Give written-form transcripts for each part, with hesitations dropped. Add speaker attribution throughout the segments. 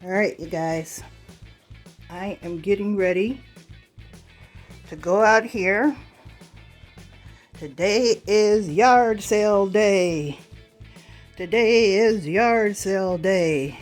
Speaker 1: All right, you guys, I am getting ready to go out here. Today is yard sale day. Today is yard sale day.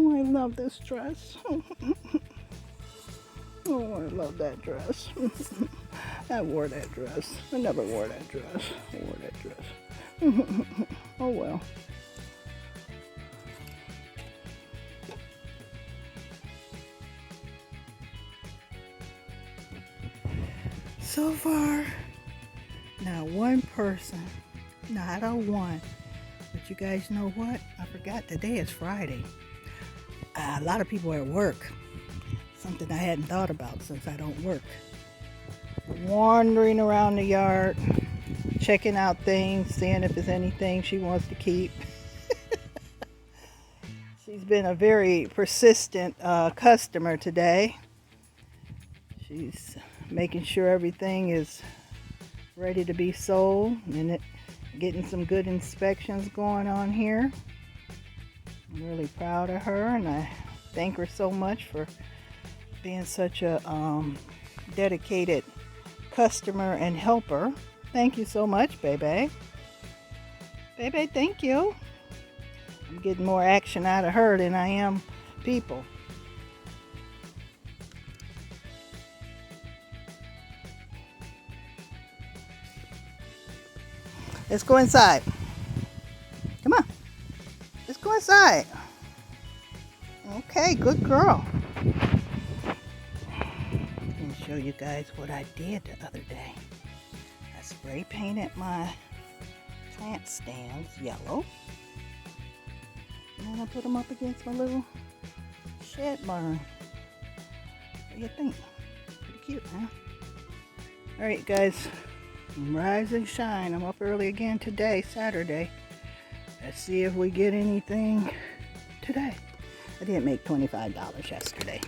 Speaker 1: Oh, I love this dress. Oh, I love that dress. I wore that dress. I never wore that dress. I wore that dress. Oh well. So far, not one person, not a one. But you guys know what? I forgot today is Friday. A lot of people are at work. Something I hadn't thought about since I don't work. Wandering around the yard, checking out things, seeing if there's anything she wants to keep. She's been a very persistent customer today. She's making sure everything is ready to be sold and getting some good inspections going on here. I'm really proud of her, and I thank her so much for being such a dedicated customer and helper. Thank you so much, baby. Baby, thank you. I'm getting more action out of her than I am people. Let's go inside. Come on. Let's go inside. Okay, good girl. Let me show you guys what I did the other day. I spray painted my plant stands yellow. And then I put them up against my little shed barn. What do you think? Pretty cute, huh? Alright guys, rise and shine. I'm up early again today, Saturday. Let's see if we get anything today. I did make $25 yesterday,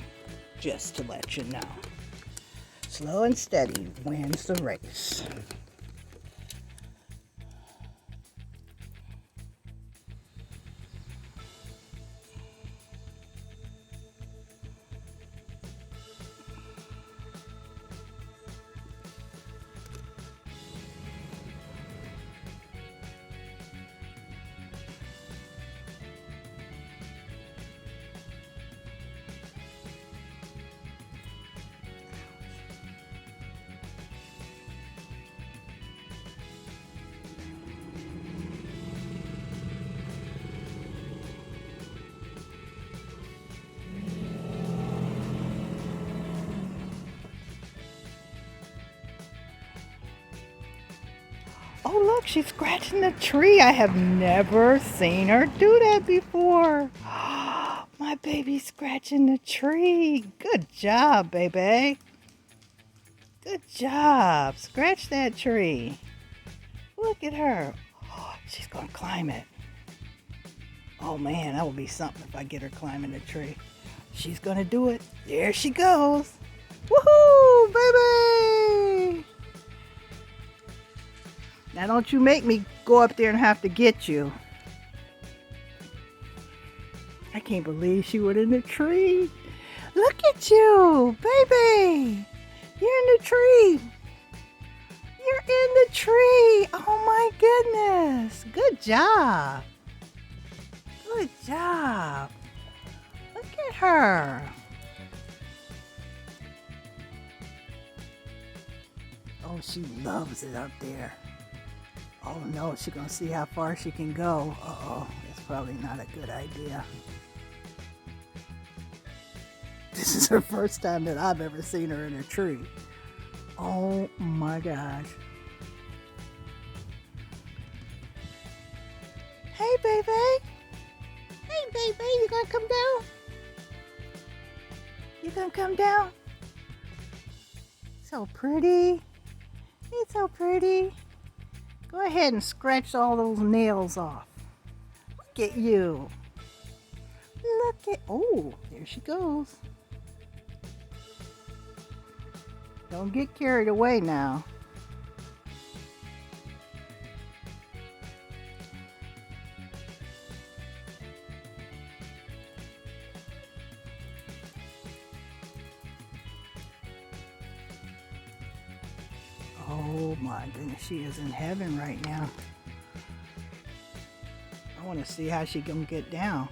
Speaker 1: just to let you know. Slow and steady wins the race. Oh look, she's scratching the tree. I have never seen her do that before. My baby's scratching the tree. Good job, baby. Good job. Scratch that tree. Look at her. Oh, she's going to climb it. Oh man, that will be something if I get her climbing the tree. She's going to do it. There she goes. Woohoo, baby! Now don't you make me go up there and have to get you. I can't believe she went in the tree. Look at you, baby. You're in the tree. You're in the tree. Oh my goodness. Good job. Good job. Look at her. Oh, she loves it up there. Oh no, she's gonna see how far she can go. Uh-oh, that's probably not a good idea. This is her first time that I've ever seen her in a tree. Oh my gosh. Hey baby. Hey baby, you gonna come down? You gonna come down? So pretty. It's so pretty. Go ahead and scratch all those nails off. Look at you. Look at, oh, there she goes. Don't get carried away now. Oh my goodness, she is in heaven right now. I want to see how she gonna get down.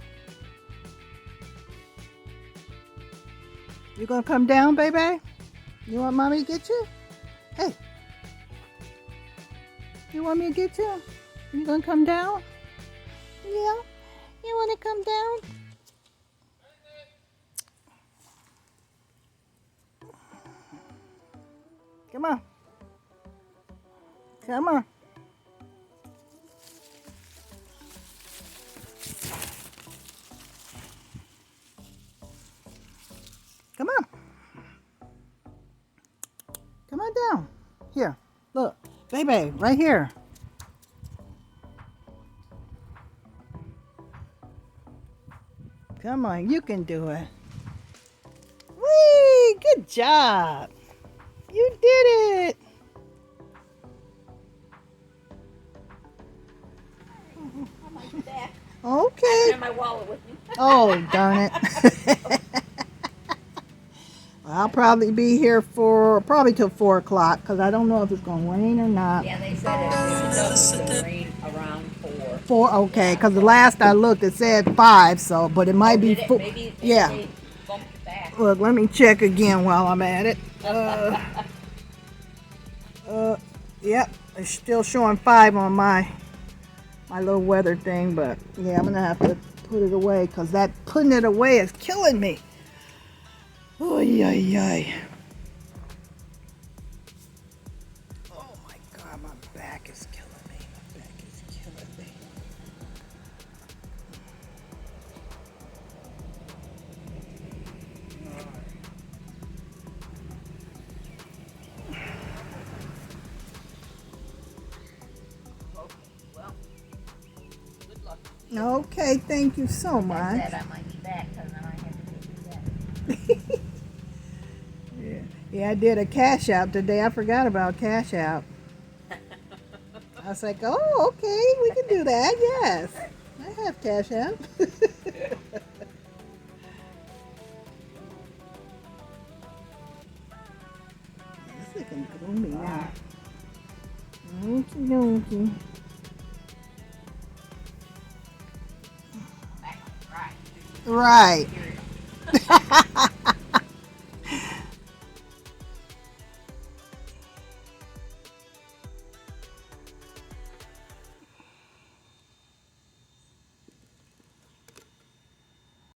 Speaker 1: You gonna come down, baby? You want mommy to get you? Hey. You want me to get you? You gonna come down? Yeah? You wanna come down? Come on. Come on. Come on. Come on down. Here, look. Baby, right here. Come on, you can do it. Whee! Good job. You did it. Okay.
Speaker 2: I have my wallet with me.
Speaker 1: Oh, darn it. I'll probably be here for probably till 4 o'clock because I don't know if it's going to rain or not.
Speaker 2: Yeah, they said it was going to rain around 4.
Speaker 1: 4, okay, because the last I looked it said 5, so, but it might be 4.
Speaker 2: Maybe
Speaker 1: yeah.
Speaker 2: they bumped it back.
Speaker 1: Look, let me check again while I'm at it. Yep, it's still showing 5 on my little weather thing, but yeah, I'm gonna have to put it away because that putting it away is killing me. Oy, oy, oy. Oh my God, my back is killing me. My back is killing me.
Speaker 2: Well, good luck.
Speaker 1: Okay, thank you so much.
Speaker 2: I said I might be back because then I have to take you back.
Speaker 1: Yeah, I did a CASHAPP today. I forgot about CASHAPP. I was like, oh, okay, we can do that. Yes, I have CASHAPP. It's looking gloomy now. Okie dokie. Right.